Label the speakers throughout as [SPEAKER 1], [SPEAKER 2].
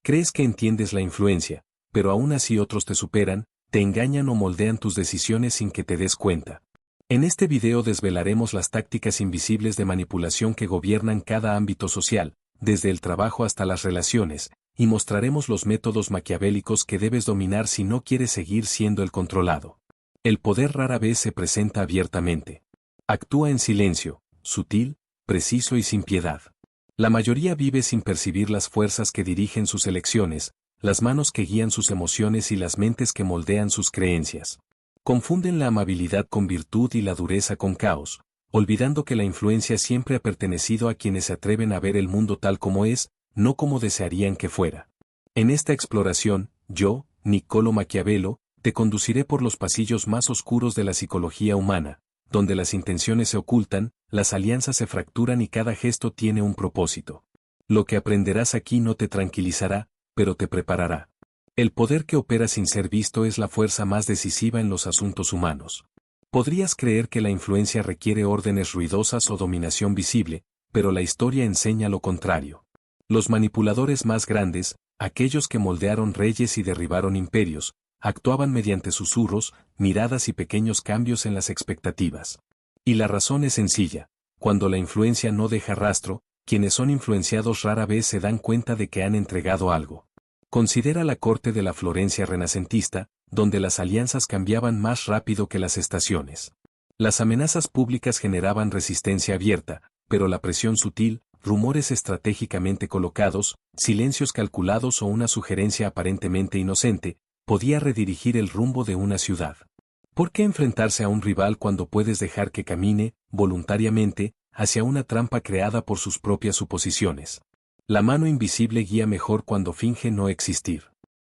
[SPEAKER 1] Crees que entiendes la influencia, pero aún así otros te superan, te engañan o moldean tus decisiones sin que te des cuenta. En este video desvelaremos las tácticas invisibles de manipulación que gobiernan cada ámbito social, desde el trabajo hasta las relaciones, y mostraremos los métodos maquiavélicos que debes dominar si no quieres seguir siendo el controlado. El poder rara vez se presenta abiertamente. Actúa en silencio, sutil, preciso y sin piedad. La mayoría vive sin percibir las fuerzas que dirigen sus elecciones, las manos que guían sus emociones y las mentes que moldean sus creencias. Confunden la amabilidad con virtud y la dureza con caos, olvidando que la influencia siempre ha pertenecido a quienes se atreven a ver el mundo tal como es, no como desearían que fuera. En esta exploración, yo, Niccolo Maquiavelo, te conduciré por los pasillos más oscuros de la psicología humana, donde las intenciones se ocultan, las alianzas se fracturan y cada gesto tiene un propósito. Lo que aprenderás aquí no te tranquilizará, pero te preparará. El poder que opera sin ser visto es la fuerza más decisiva en los asuntos humanos. Podrías creer que la influencia requiere órdenes ruidosas o dominación visible, pero la historia enseña lo contrario. Los manipuladores más grandes, aquellos que moldearon reyes y derribaron imperios, actuaban mediante susurros, miradas y pequeños cambios en las expectativas. Y la razón es sencilla: cuando la influencia no deja rastro, quienes son influenciados rara vez se dan cuenta de que han entregado algo. Considera la corte de la Florencia renacentista, donde las alianzas cambiaban más rápido que las estaciones. Las amenazas públicas generaban resistencia abierta, pero la presión sutil, rumores estratégicamente colocados, silencios calculados o una sugerencia aparentemente inocente, podía redirigir el rumbo de una ciudad. ¿Por qué enfrentarse a un rival cuando puedes dejar que camine, voluntariamente, hacia una trampa creada por sus propias suposiciones? La mano invisible guía mejor cuando finge no existir.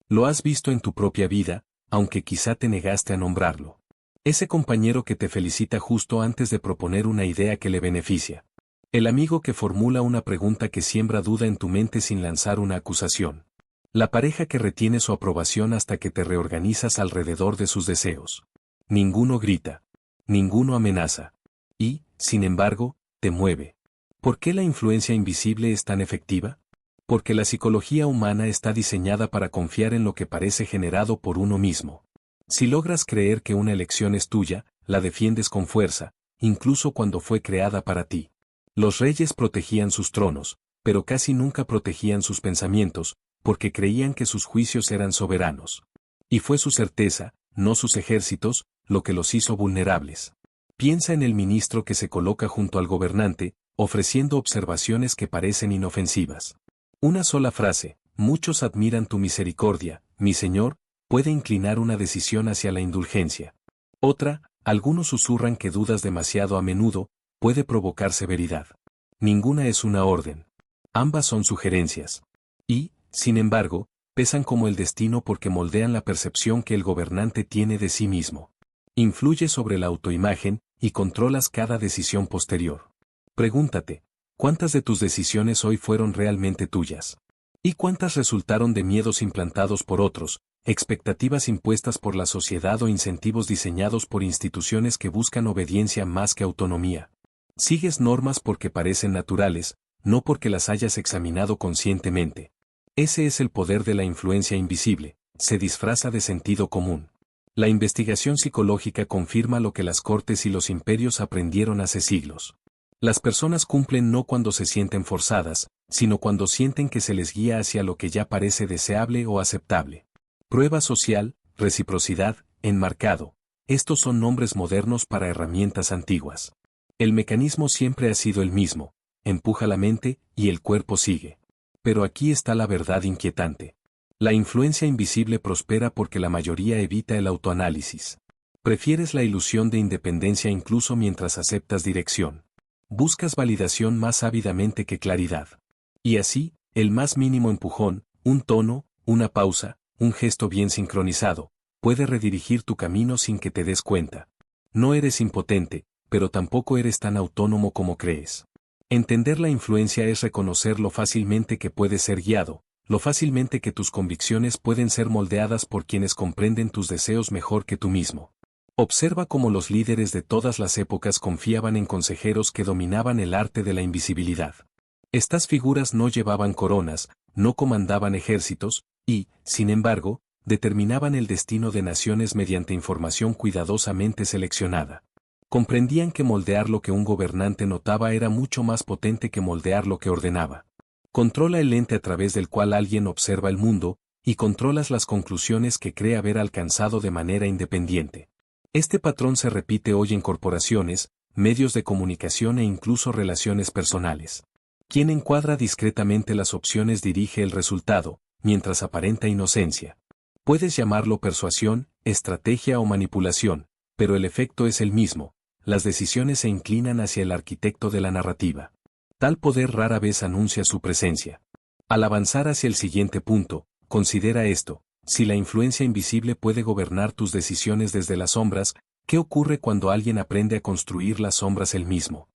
[SPEAKER 1] Lo has visto en tu propia vida, aunque quizá te negaste a nombrarlo. Ese compañero que te felicita justo antes de proponer una idea que le beneficia. El amigo que formula una pregunta que siembra duda en tu mente sin lanzar una acusación. La pareja que retiene su aprobación hasta que te reorganizas alrededor de sus deseos. Ninguno grita. Ninguno amenaza. Y, sin embargo, te mueve. ¿Por qué la influencia invisible es tan efectiva? Porque la psicología humana está diseñada para confiar en lo que parece generado por uno mismo. Si logras creer que una elección es tuya, la defiendes con fuerza, incluso cuando fue creada para ti. Los reyes protegían sus tronos, pero casi nunca protegían sus pensamientos, porque creían que sus juicios eran soberanos. Y fue su certeza, no sus ejércitos, lo que los hizo vulnerables. Piensa en el ministro que se coloca junto al gobernante, ofreciendo observaciones que parecen inofensivas. Una sola frase: muchos admiran tu misericordia, mi señor, puede inclinar una decisión hacia la indulgencia. Otra: algunos susurran que dudas demasiado a menudo, puede provocar severidad. Ninguna es una orden. Ambas son sugerencias. Y, sin embargo, pesan como el destino porque moldean la percepción que el gobernante tiene de sí mismo. Influye sobre la autoimagen, y controlas cada decisión posterior. Pregúntate: ¿cuántas de tus decisiones hoy fueron realmente tuyas? ¿Y cuántas resultaron de miedos implantados por otros, expectativas impuestas por la sociedad o incentivos diseñados por instituciones que buscan obediencia más que autonomía? Sigues normas porque parecen naturales, no porque las hayas examinado conscientemente. Ese es el poder de la influencia invisible, se disfraza de sentido común. La investigación psicológica confirma lo que las cortes y los imperios aprendieron hace siglos. Las personas cumplen no cuando se sienten forzadas, sino cuando sienten que se les guía hacia lo que ya parece deseable o aceptable. Prueba social, reciprocidad, enmarcado. Estos son nombres modernos para herramientas antiguas. El mecanismo siempre ha sido el mismo: empuja la mente, y el cuerpo sigue. Pero aquí está la verdad inquietante. La influencia invisible prospera porque la mayoría evita el autoanálisis. Prefieres la ilusión de independencia incluso mientras aceptas dirección. Buscas validación más ávidamente que claridad. Y así, el más mínimo empujón, un tono, una pausa, un gesto bien sincronizado, puede redirigir tu camino sin que te des cuenta. No eres impotente, pero tampoco eres tan autónomo como crees. Entender la influencia es reconocer lo fácilmente que puedes ser guiado, lo fácilmente que tus convicciones pueden ser moldeadas por quienes comprenden tus deseos mejor que tú mismo. Observa cómo los líderes de todas las épocas confiaban en consejeros que dominaban el arte de la invisibilidad. Estas figuras no llevaban coronas, no comandaban ejércitos, y, sin embargo, determinaban el destino de naciones mediante información cuidadosamente seleccionada. Comprendían que moldear lo que un gobernante notaba era mucho más potente que moldear lo que ordenaba. Controla el lente a través del cual alguien observa el mundo, y controlas las conclusiones que cree haber alcanzado de manera independiente. Este patrón se repite hoy en corporaciones, medios de comunicación e incluso relaciones personales. Quien encuadra discretamente las opciones dirige el resultado, mientras aparenta inocencia. Puedes llamarlo persuasión, estrategia o manipulación, pero el efecto es el mismo. Las decisiones se inclinan hacia el arquitecto de la narrativa. Tal poder rara vez anuncia su presencia. Al avanzar hacia el siguiente punto, considera esto: si la influencia invisible puede gobernar tus decisiones desde las sombras, ¿qué ocurre cuando alguien aprende a construir las sombras él mismo?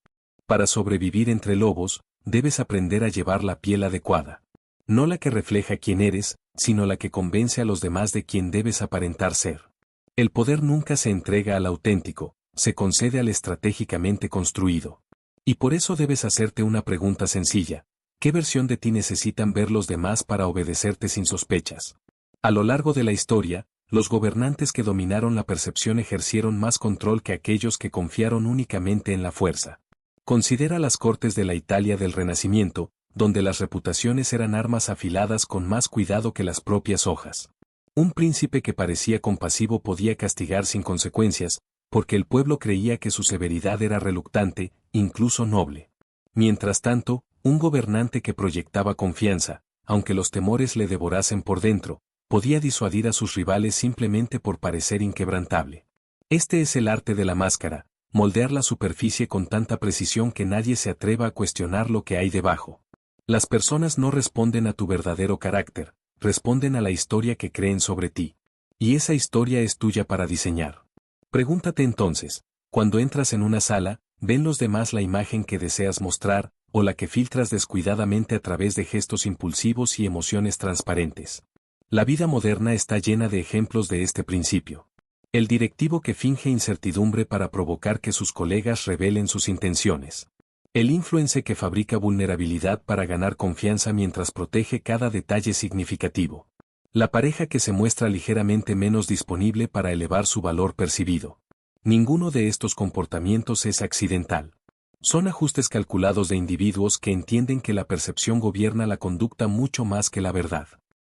[SPEAKER 1] Para sobrevivir entre lobos, debes aprender a llevar la piel adecuada. No la que refleja quién eres, sino la que convence a los demás de quién debes aparentar ser. El poder nunca se entrega al auténtico, se concede al estratégicamente construido. Y por eso debes hacerte una pregunta sencilla: ¿qué versión de ti necesitan ver los demás para obedecerte sin sospechas? A lo largo de la historia, los gobernantes que dominaron la percepción ejercieron más control que aquellos que confiaron únicamente en la fuerza. Considera las cortes de la Italia del Renacimiento, donde las reputaciones eran armas afiladas con más cuidado que las propias hojas. Un príncipe que parecía compasivo podía castigar sin consecuencias, porque el pueblo creía que su severidad era reluctante, incluso noble. Mientras tanto, un gobernante que proyectaba confianza, aunque los temores le devorasen por dentro, podía disuadir a sus rivales simplemente por parecer inquebrantable. Este es el arte de la máscara: moldear la superficie con tanta precisión que nadie se atreva a cuestionar lo que hay debajo. Las personas no responden a tu verdadero carácter, responden a la historia que creen sobre ti. Y esa historia es tuya para diseñar. Pregúntate entonces: cuando entras en una sala, ¿ven los demás la imagen que deseas mostrar, o la que filtras descuidadamente a través de gestos impulsivos y emociones transparentes? La vida moderna está llena de ejemplos de este principio. El directivo que finge incertidumbre para provocar que sus colegas revelen sus intenciones. El influencer que fabrica vulnerabilidad para ganar confianza mientras protege cada detalle significativo. La pareja que se muestra ligeramente menos disponible para elevar su valor percibido. Ninguno de estos comportamientos es accidental. Son ajustes calculados de individuos que entienden que la percepción gobierna la conducta mucho más que la verdad.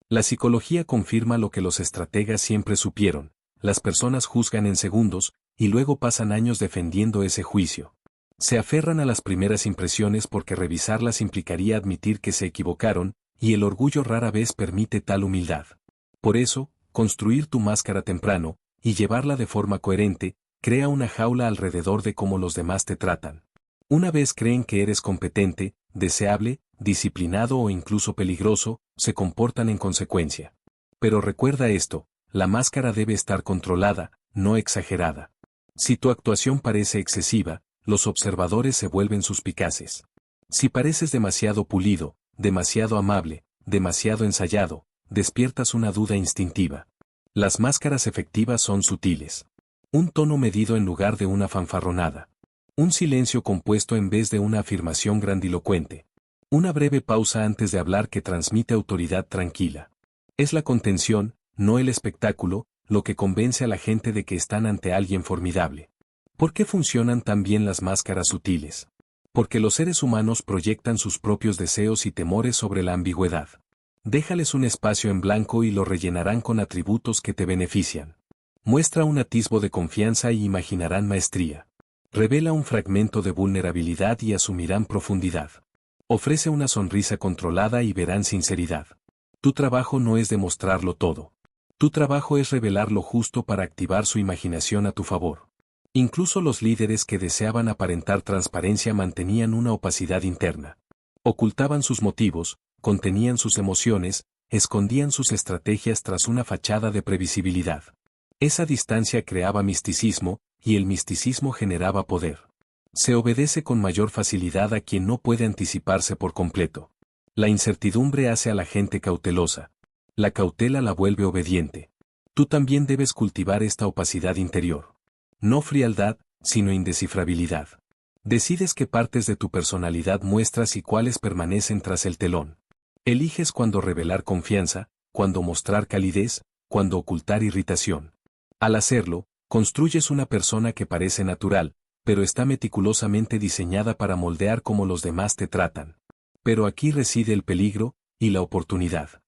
[SPEAKER 1] La psicología confirma lo que los estrategas siempre supieron: las personas juzgan en segundos, y luego pasan años defendiendo ese juicio. Se aferran a las primeras impresiones porque revisarlas implicaría admitir que se equivocaron, y el orgullo rara vez permite tal humildad. Por eso, construir tu máscara temprano, y llevarla de forma coherente, crea una jaula alrededor de cómo los demás te tratan. Una vez creen que eres competente, deseable, disciplinado o incluso peligroso, se comportan en consecuencia. Pero recuerda esto: la máscara debe estar controlada, no exagerada. Si tu actuación parece excesiva, los observadores se vuelven suspicaces. Si pareces demasiado pulido, demasiado amable, demasiado ensayado, despiertas una duda instintiva. Las máscaras efectivas son sutiles. Un tono medido en lugar de una fanfarronada. Un silencio compuesto en vez de una afirmación grandilocuente. Una breve pausa antes de hablar que transmite autoridad tranquila. Es la contención, no el espectáculo, lo que convence a la gente de que están ante alguien formidable. ¿Por qué funcionan tan bien las máscaras sutiles? Porque los seres humanos proyectan sus propios deseos y temores sobre la ambigüedad. Déjales un espacio en blanco y lo rellenarán con atributos que te benefician. Muestra un atisbo de confianza y imaginarán maestría. Revela un fragmento de vulnerabilidad y asumirán profundidad. Ofrece una sonrisa controlada y verán sinceridad. Tu trabajo no es demostrarlo todo. Tu trabajo es revelar lo justo para activar su imaginación a tu favor. Incluso los líderes que deseaban aparentar transparencia mantenían una opacidad interna. Ocultaban sus motivos, contenían sus emociones, escondían sus estrategias tras una fachada de previsibilidad. Esa distancia creaba misticismo, y el misticismo generaba poder. Se obedece con mayor facilidad a quien no puede anticiparse por completo. La incertidumbre hace a la gente cautelosa. La cautela la vuelve obediente. Tú también debes cultivar esta opacidad interior. No frialdad, sino indescifrabilidad. Decides qué partes de tu personalidad muestras y cuáles permanecen tras el telón. Eliges cuándo revelar confianza, cuándo mostrar calidez, cuándo ocultar irritación. Al hacerlo, construyes una persona que parece natural, pero está meticulosamente diseñada para moldear cómo los demás te tratan. Pero aquí reside el peligro y la oportunidad.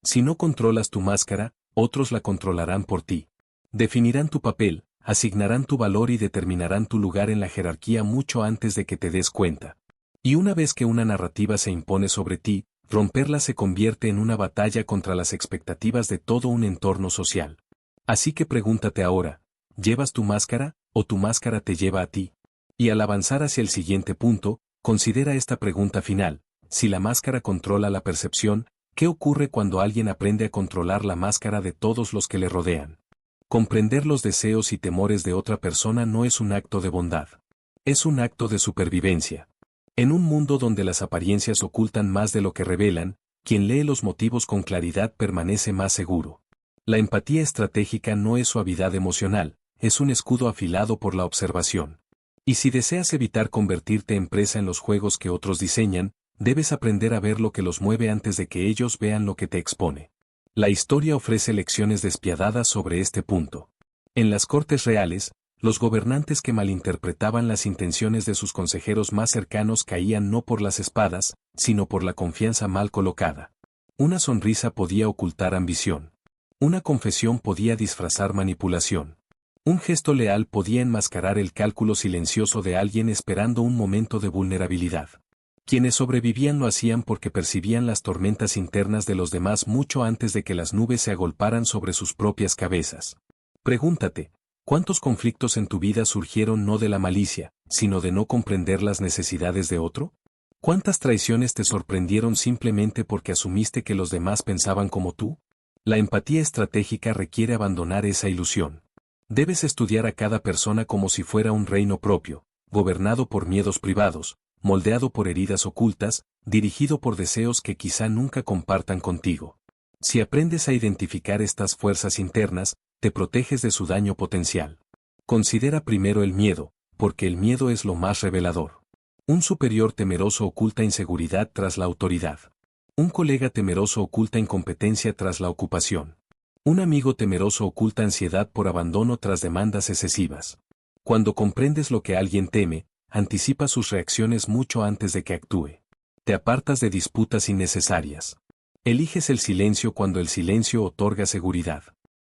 [SPEAKER 1] Si no controlas tu máscara, otros la controlarán por ti. Definirán tu papel, asignarán tu valor y determinarán tu lugar en la jerarquía mucho antes de que te des cuenta. Y una vez que una narrativa se impone sobre ti, romperla se convierte en una batalla contra las expectativas de todo un entorno social. Así que pregúntate ahora, ¿llevas tu máscara o tu máscara te lleva a ti? Y al avanzar hacia el siguiente punto, considera esta pregunta final: si la máscara controla la percepción, ¿qué ocurre cuando alguien aprende a controlar la máscara de todos los que le rodean? Comprender los deseos y temores de otra persona no es un acto de bondad. Es un acto de supervivencia. En un mundo donde las apariencias ocultan más de lo que revelan, quien lee los motivos con claridad permanece más seguro. La empatía estratégica no es suavidad emocional, es un escudo afilado por la observación. Y si deseas evitar convertirte en presa en los juegos que otros diseñan, debes aprender a ver lo que los mueve antes de que ellos vean lo que te expone. La historia ofrece lecciones despiadadas sobre este punto. En las cortes reales, los gobernantes que malinterpretaban las intenciones de sus consejeros más cercanos caían no por las espadas, sino por la confianza mal colocada. Una sonrisa podía ocultar ambición. Una confesión podía disfrazar manipulación. Un gesto leal podía enmascarar el cálculo silencioso de alguien esperando un momento de vulnerabilidad. Quienes sobrevivían lo hacían porque percibían las tormentas internas de los demás mucho antes de que las nubes se agolparan sobre sus propias cabezas. Pregúntate, ¿cuántos conflictos en tu vida surgieron no de la malicia, sino de no comprender las necesidades de otro? ¿Cuántas traiciones te sorprendieron simplemente porque asumiste que los demás pensaban como tú? La empatía estratégica requiere abandonar esa ilusión. Debes estudiar a cada persona como si fuera un reino propio, gobernado por miedos privados, moldeado por heridas ocultas, dirigido por deseos que quizá nunca compartan contigo. Si aprendes a identificar estas fuerzas internas, te proteges de su daño potencial. Considera primero el miedo, porque el miedo es lo más revelador. Un superior temeroso oculta inseguridad tras la autoridad. Un colega temeroso oculta incompetencia tras la ocupación. Un amigo temeroso oculta ansiedad por abandono tras demandas excesivas. Cuando comprendes lo que alguien teme, anticipas sus reacciones mucho antes de que actúe. Te apartas de disputas innecesarias. Eliges el silencio cuando el silencio otorga seguridad.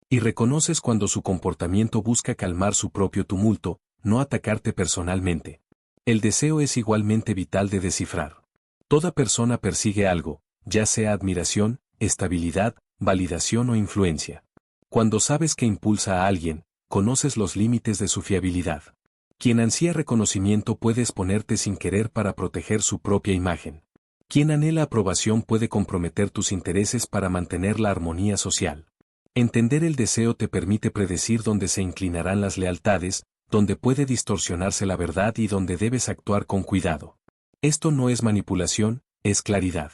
[SPEAKER 1] Y reconoces cuando su comportamiento busca calmar su propio tumulto, no atacarte personalmente. El deseo es igualmente vital de descifrar. Toda persona persigue algo, ya sea admiración, estabilidad, validación o influencia. Cuando sabes que impulsa a alguien, conoces los límites de su fiabilidad. Quien ansía reconocimiento puede exponerte sin querer para proteger su propia imagen. Quien anhela aprobación puede comprometer tus intereses para mantener la armonía social. Entender el deseo te permite predecir dónde se inclinarán las lealtades, dónde puede distorsionarse la verdad y dónde debes actuar con cuidado. Esto no es manipulación, es claridad.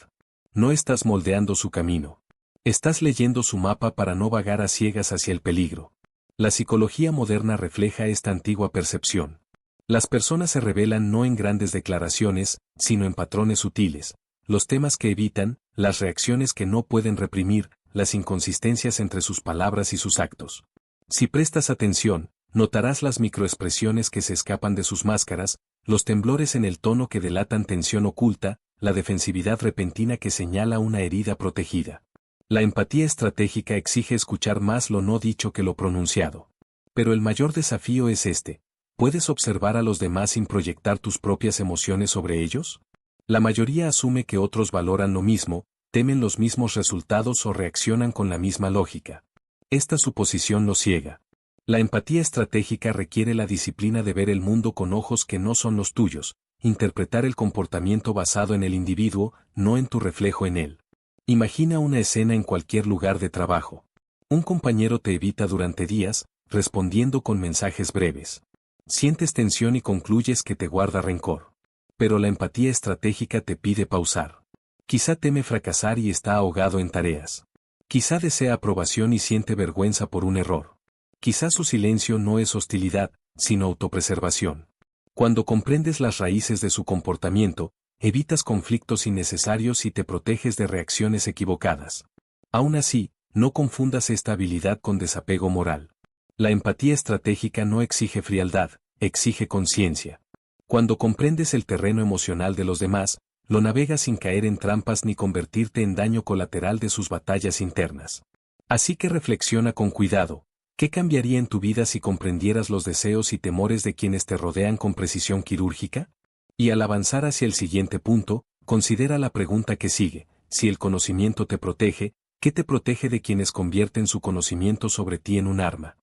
[SPEAKER 1] No estás moldeando su camino. Estás leyendo su mapa para no vagar a ciegas hacia el peligro. La psicología moderna refleja esta antigua percepción. Las personas se revelan no en grandes declaraciones, sino en patrones sutiles, los temas que evitan, las reacciones que no pueden reprimir, las inconsistencias entre sus palabras y sus actos. Si prestas atención, notarás las microexpresiones que se escapan de sus máscaras, los temblores en el tono que delatan tensión oculta, la defensividad repentina que señala una herida protegida. La empatía estratégica exige escuchar más lo no dicho que lo pronunciado. Pero el mayor desafío es este: ¿puedes observar a los demás sin proyectar tus propias emociones sobre ellos? La mayoría asume que otros valoran lo mismo, temen los mismos resultados o reaccionan con la misma lógica. Esta suposición los ciega. La empatía estratégica requiere la disciplina de ver el mundo con ojos que no son los tuyos, interpretar el comportamiento basado en el individuo, no en tu reflejo en él. Imagina una escena en cualquier lugar de trabajo. Un compañero te evita durante días, respondiendo con mensajes breves. Sientes tensión y concluyes que te guarda rencor. Pero la empatía estratégica te pide pausar. Quizá teme fracasar y está ahogado en tareas. Quizá desea aprobación y siente vergüenza por un error. Quizá su silencio no es hostilidad, sino autopreservación. Cuando comprendes las raíces de su comportamiento, evitas conflictos innecesarios y te proteges de reacciones equivocadas. Aún así, no confundas esta habilidad con desapego moral. La empatía estratégica no exige frialdad, exige conciencia. Cuando comprendes el terreno emocional de los demás, lo navegas sin caer en trampas ni convertirte en daño colateral de sus batallas internas. Así que reflexiona con cuidado. ¿Qué cambiaría en tu vida si comprendieras los deseos y temores de quienes te rodean con precisión quirúrgica? Y al avanzar hacia el siguiente punto, considera la pregunta que sigue: si el conocimiento te protege, ¿qué te protege de quienes convierten su conocimiento sobre ti en un arma?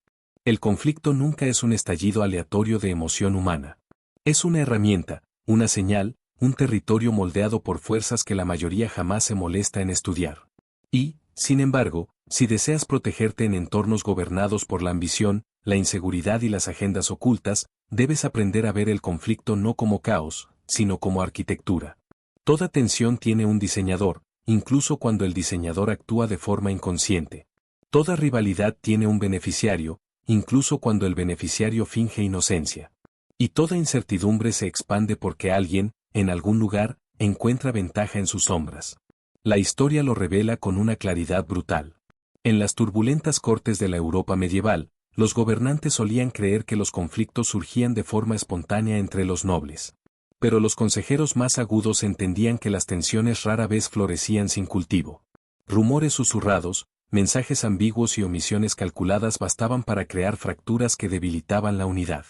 [SPEAKER 1] El conflicto nunca es un estallido aleatorio de emoción humana. Es una herramienta, una señal, un territorio moldeado por fuerzas que la mayoría jamás se molesta en estudiar. Y, sin embargo, si deseas protegerte en entornos gobernados por la ambición, la inseguridad y las agendas ocultas, debes aprender a ver el conflicto no como caos, sino como arquitectura. Toda tensión tiene un diseñador, incluso cuando el diseñador actúa de forma inconsciente. Toda rivalidad tiene un beneficiario, incluso cuando el beneficiario finge inocencia. Y toda incertidumbre se expande porque alguien, en algún lugar, encuentra ventaja en sus sombras. La historia lo revela con una claridad brutal. En las turbulentas cortes de la Europa medieval, los gobernantes solían creer que los conflictos surgían de forma espontánea entre los nobles. Pero los consejeros más agudos entendían que las tensiones rara vez florecían sin cultivo. Rumores susurrados, mensajes ambiguos y omisiones calculadas bastaban para crear fracturas que debilitaban la unidad.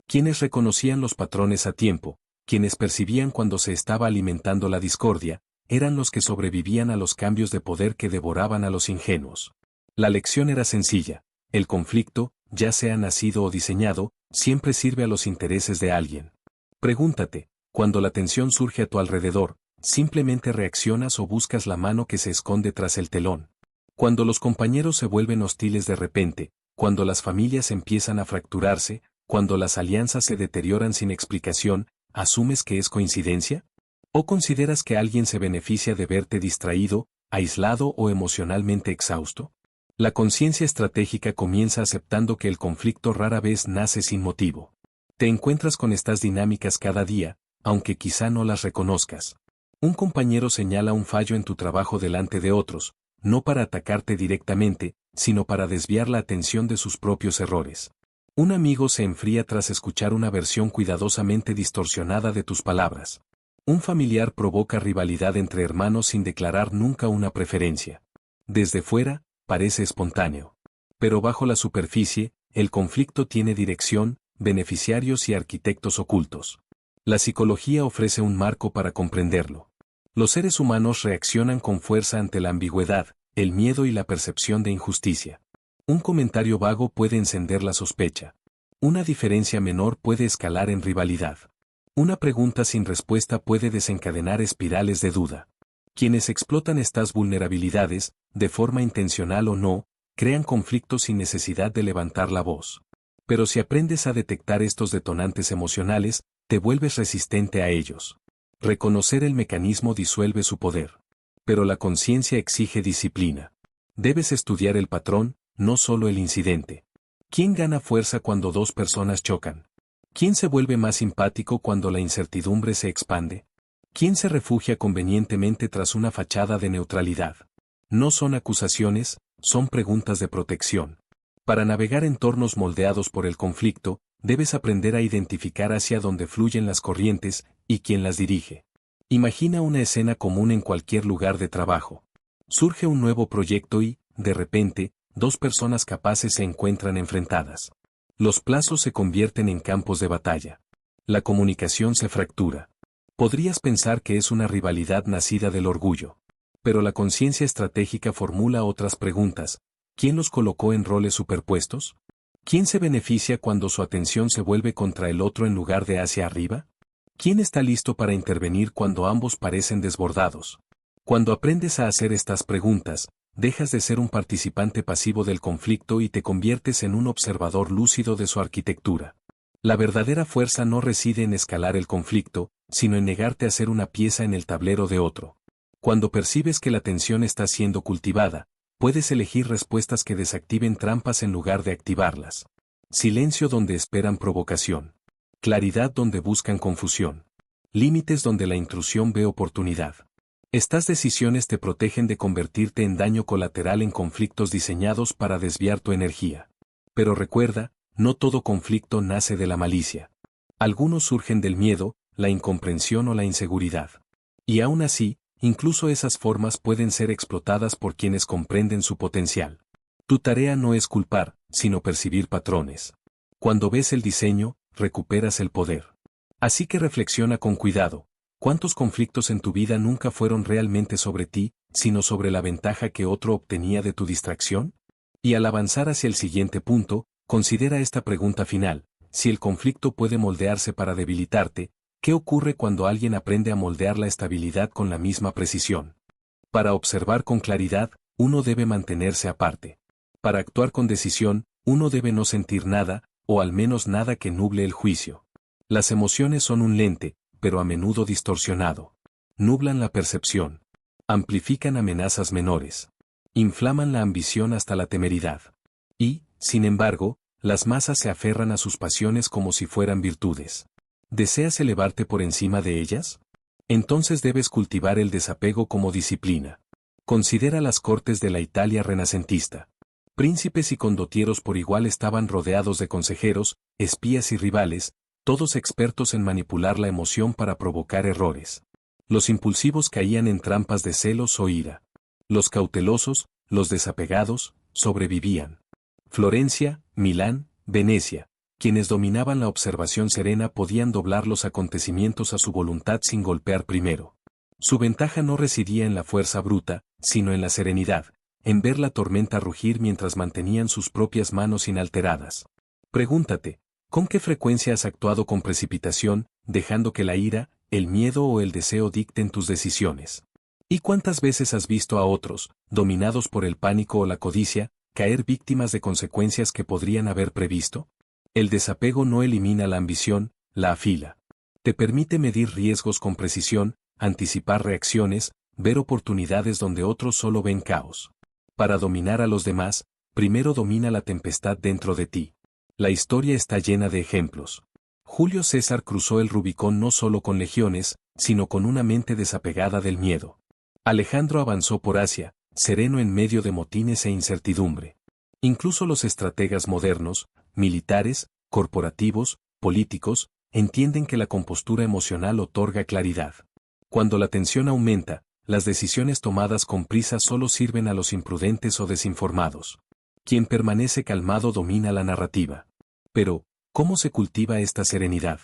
[SPEAKER 1] Quienes reconocían los patrones a tiempo, quienes percibían cuando se estaba alimentando la discordia, eran los que sobrevivían a los cambios de poder que devoraban a los ingenuos. La lección era sencilla: el conflicto, ya sea nacido o diseñado, siempre sirve a los intereses de alguien. Pregúntate, cuando la tensión surge a tu alrededor, ¿simplemente reaccionas o buscas la mano que se esconde tras el telón? Cuando los compañeros se vuelven hostiles de repente, cuando las familias empiezan a fracturarse, cuando las alianzas se deterioran sin explicación, ¿asumes que es coincidencia? ¿O consideras que alguien se beneficia de verte distraído, aislado o emocionalmente exhausto? La conciencia estratégica comienza aceptando que el conflicto rara vez nace sin motivo. Te encuentras con estas dinámicas cada día, aunque quizá no las reconozcas. Un compañero señala un fallo en tu trabajo delante de otros, no para atacarte directamente, sino para desviar la atención de sus propios errores. Un amigo se enfría tras escuchar una versión cuidadosamente distorsionada de tus palabras. Un familiar provoca rivalidad entre hermanos sin declarar nunca una preferencia. Desde fuera, parece espontáneo. Pero bajo la superficie, el conflicto tiene dirección, beneficiarios y arquitectos ocultos. La psicología ofrece un marco para comprenderlo. Los seres humanos reaccionan con fuerza ante la ambigüedad, el miedo y la percepción de injusticia. Un comentario vago puede encender la sospecha. Una diferencia menor puede escalar en rivalidad. Una pregunta sin respuesta puede desencadenar espirales de duda. Quienes explotan estas vulnerabilidades, de forma intencional o no, crean conflictos sin necesidad de levantar la voz. Pero si aprendes a detectar estos detonantes emocionales, te vuelves resistente a ellos. Reconocer el mecanismo disuelve su poder. Pero la conciencia exige disciplina. Debes estudiar el patrón, no solo el incidente. ¿Quién gana fuerza cuando dos personas chocan? ¿Quién se vuelve más simpático cuando la incertidumbre se expande? ¿Quién se refugia convenientemente tras una fachada de neutralidad? No son acusaciones, son preguntas de protección. Para navegar entornos moldeados por el conflicto, debes aprender a identificar hacia dónde fluyen las corrientes y quién las dirige. Imagina una escena común en cualquier lugar de trabajo. Surge un nuevo proyecto y, de repente, dos personas capaces se encuentran enfrentadas. Los plazos se convierten en campos de batalla. La comunicación se fractura. Podrías pensar que es una rivalidad nacida del orgullo. Pero la conciencia estratégica formula otras preguntas. ¿Quién los colocó en roles superpuestos? ¿Quién se beneficia cuando su atención se vuelve contra el otro en lugar de hacia arriba? ¿Quién está listo para intervenir cuando ambos parecen desbordados? Cuando aprendes a hacer estas preguntas, dejas de ser un participante pasivo del conflicto y te conviertes en un observador lúcido de su arquitectura. La verdadera fuerza no reside en escalar el conflicto, sino en negarte a ser una pieza en el tablero de otro. Cuando percibes que la tensión está siendo cultivada, puedes elegir respuestas que desactiven trampas en lugar de activarlas. Silencio donde esperan provocación. Claridad donde buscan confusión. Límites donde la intrusión ve oportunidad. Estas decisiones te protegen de convertirte en daño colateral en conflictos diseñados para desviar tu energía. Pero recuerda, no todo conflicto nace de la malicia. Algunos surgen del miedo, la incomprensión o la inseguridad. Y aún así, incluso esas formas pueden ser explotadas por quienes comprenden su potencial. Tu tarea no es culpar, sino percibir patrones. Cuando ves el diseño, recuperas el poder. Así que reflexiona con cuidado. ¿Cuántos conflictos en tu vida nunca fueron realmente sobre ti, sino sobre la ventaja que otro obtenía de tu distracción? Y al avanzar hacia el siguiente punto, considera esta pregunta final: si el conflicto puede moldearse para debilitarte, ¿qué ocurre cuando alguien aprende a moldear la estabilidad con la misma precisión? Para observar con claridad, uno debe mantenerse aparte. Para actuar con decisión, uno debe no sentir nada, o al menos nada que nuble el juicio. Las emociones son un lente, pero a menudo distorsionado. Nublan la percepción. Amplifican amenazas menores. Inflaman la ambición hasta la temeridad. Y, sin embargo, las masas se aferran a sus pasiones como si fueran virtudes. ¿Deseas elevarte por encima de ellas? Entonces debes cultivar el desapego como disciplina. Considera las cortes de la Italia renacentista. Príncipes y condotieros por igual estaban rodeados de consejeros, espías y rivales, todos expertos en manipular la emoción para provocar errores. Los impulsivos caían en trampas de celos o ira. Los cautelosos, los desapegados, sobrevivían. Florencia, Milán, Venecia, quienes dominaban la observación serena podían doblar los acontecimientos a su voluntad sin golpear primero. Su ventaja no residía en la fuerza bruta, sino en la serenidad, en ver la tormenta rugir mientras mantenían sus propias manos inalteradas. Pregúntate, ¿con qué frecuencia has actuado con precipitación, dejando que la ira, el miedo o el deseo dicten tus decisiones? ¿Y cuántas veces has visto a otros, dominados por el pánico o la codicia, caer víctimas de consecuencias que podrían haber previsto? El desapego no elimina la ambición, la afila. Te permite medir riesgos con precisión, anticipar reacciones, ver oportunidades donde otros solo ven caos. Para dominar a los demás, primero domina la tempestad dentro de ti. La historia está llena de ejemplos. Julio César cruzó el Rubicón no solo con legiones, sino con una mente desapegada del miedo. Alejandro avanzó por Asia, sereno en medio de motines e incertidumbre. Incluso los estrategas modernos, militares, corporativos, políticos, entienden que la compostura emocional otorga claridad. Cuando la tensión aumenta, las decisiones tomadas con prisa solo sirven a los imprudentes o desinformados. Quien permanece calmado domina la narrativa. Pero, ¿cómo se cultiva esta serenidad?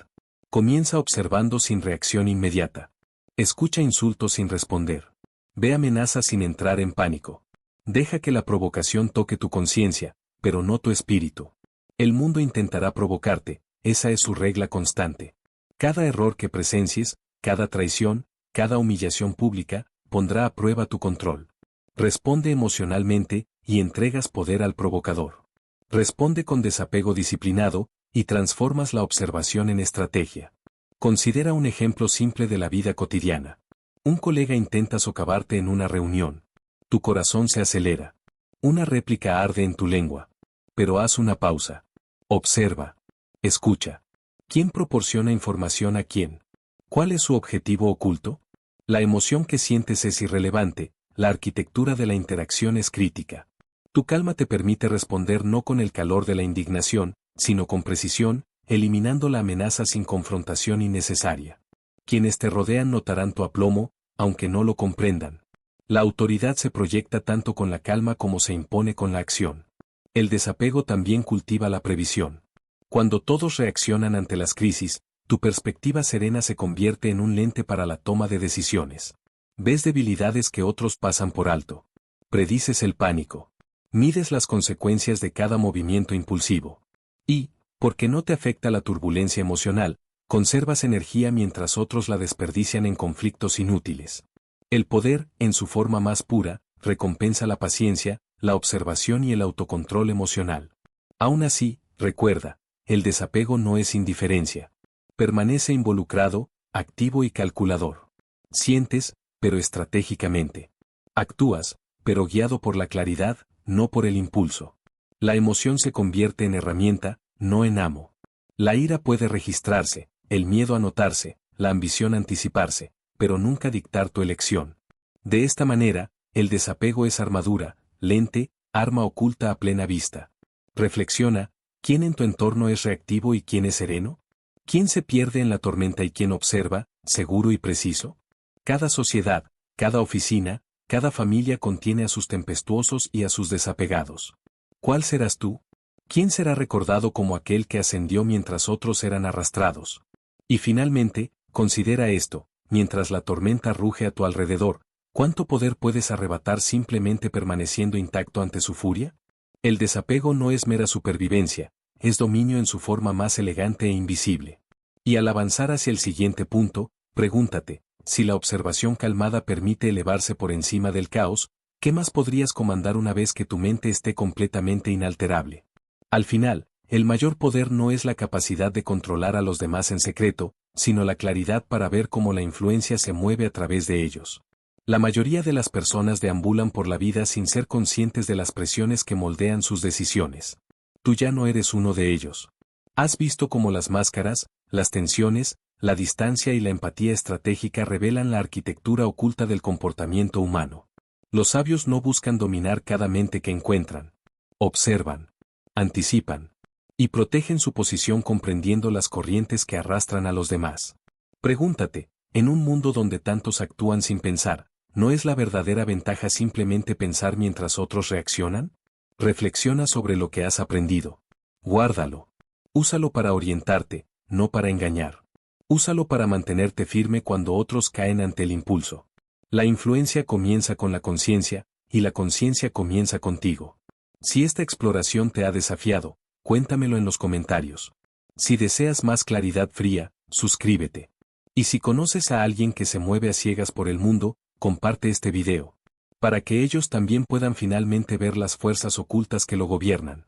[SPEAKER 1] Comienza observando sin reacción inmediata. Escucha insultos sin responder. Ve amenazas sin entrar en pánico. Deja que la provocación toque tu conciencia, pero no tu espíritu. El mundo intentará provocarte, esa es su regla constante. Cada error que presencies, cada traición, cada humillación pública, pondrá a prueba tu control. Responde emocionalmente, y entregas poder al provocador. Responde con desapego disciplinado, y transformas la observación en estrategia. Considera un ejemplo simple de la vida cotidiana. Un colega intenta socavarte en una reunión. Tu corazón se acelera. Una réplica arde en tu lengua. Pero haz una pausa. Observa. Escucha. ¿Quién proporciona información a quién? ¿Cuál es su objetivo oculto? La emoción que sientes es irrelevante, la arquitectura de la interacción es crítica. Tu calma te permite responder no con el calor de la indignación, sino con precisión, eliminando la amenaza sin confrontación innecesaria. Quienes te rodean notarán tu aplomo, aunque no lo comprendan. La autoridad se proyecta tanto con la calma como se impone con la acción. El desapego también cultiva la previsión. Cuando todos reaccionan ante las crisis, tu perspectiva serena se convierte en un lente para la toma de decisiones. Ves debilidades que otros pasan por alto. Predices el pánico. Mides las consecuencias de cada movimiento impulsivo. Y, porque no te afecta la turbulencia emocional, conservas energía mientras otros la desperdician en conflictos inútiles. El poder, en su forma más pura, recompensa la paciencia, la observación y el autocontrol emocional. Aún así, recuerda, el desapego no es indiferencia. Permanece involucrado, activo y calculador. Sientes, pero estratégicamente. Actúas, pero guiado por la claridad, no por el impulso. La emoción se convierte en herramienta, no en amo. La ira puede registrarse, el miedo anotarse, la ambición anticiparse, pero nunca dictar tu elección. De esta manera, el desapego es armadura, lente, arma oculta a plena vista. Reflexiona, ¿quién en tu entorno es reactivo y quién es sereno? ¿Quién se pierde en la tormenta y quién observa, seguro y preciso? Cada sociedad, cada oficina, cada familia contiene a sus tempestuosos y a sus desapegados. ¿Cuál serás tú? ¿Quién será recordado como aquel que ascendió mientras otros eran arrastrados? Y finalmente, considera esto, mientras la tormenta ruge a tu alrededor, ¿cuánto poder puedes arrebatar simplemente permaneciendo intacto ante su furia? El desapego no es mera supervivencia, es dominio en su forma más elegante e invisible. Y al avanzar hacia el siguiente punto, pregúntate, si la observación calmada permite elevarse por encima del caos, ¿qué más podrías comandar una vez que tu mente esté completamente inalterable? Al final, el mayor poder no es la capacidad de controlar a los demás en secreto, sino la claridad para ver cómo la influencia se mueve a través de ellos. La mayoría de las personas deambulan por la vida sin ser conscientes de las presiones que moldean sus decisiones. Tú ya no eres uno de ellos. Has visto cómo las máscaras, las tensiones, la distancia y la empatía estratégica revelan la arquitectura oculta del comportamiento humano. Los sabios no buscan dominar cada mente que encuentran. Observan, anticipan y protegen su posición comprendiendo las corrientes que arrastran a los demás. Pregúntate, en un mundo donde tantos actúan sin pensar, ¿no es la verdadera ventaja simplemente pensar mientras otros reaccionan? Reflexiona sobre lo que has aprendido. Guárdalo. Úsalo para orientarte, no para engañar. Úsalo para mantenerte firme cuando otros caen ante el impulso. La influencia comienza con la conciencia, y la conciencia comienza contigo. Si esta exploración te ha desafiado, cuéntamelo en los comentarios. Si deseas más claridad fría, suscríbete. Y si conoces a alguien que se mueve a ciegas por el mundo, comparte este video, para que ellos también puedan finalmente ver las fuerzas ocultas que lo gobiernan.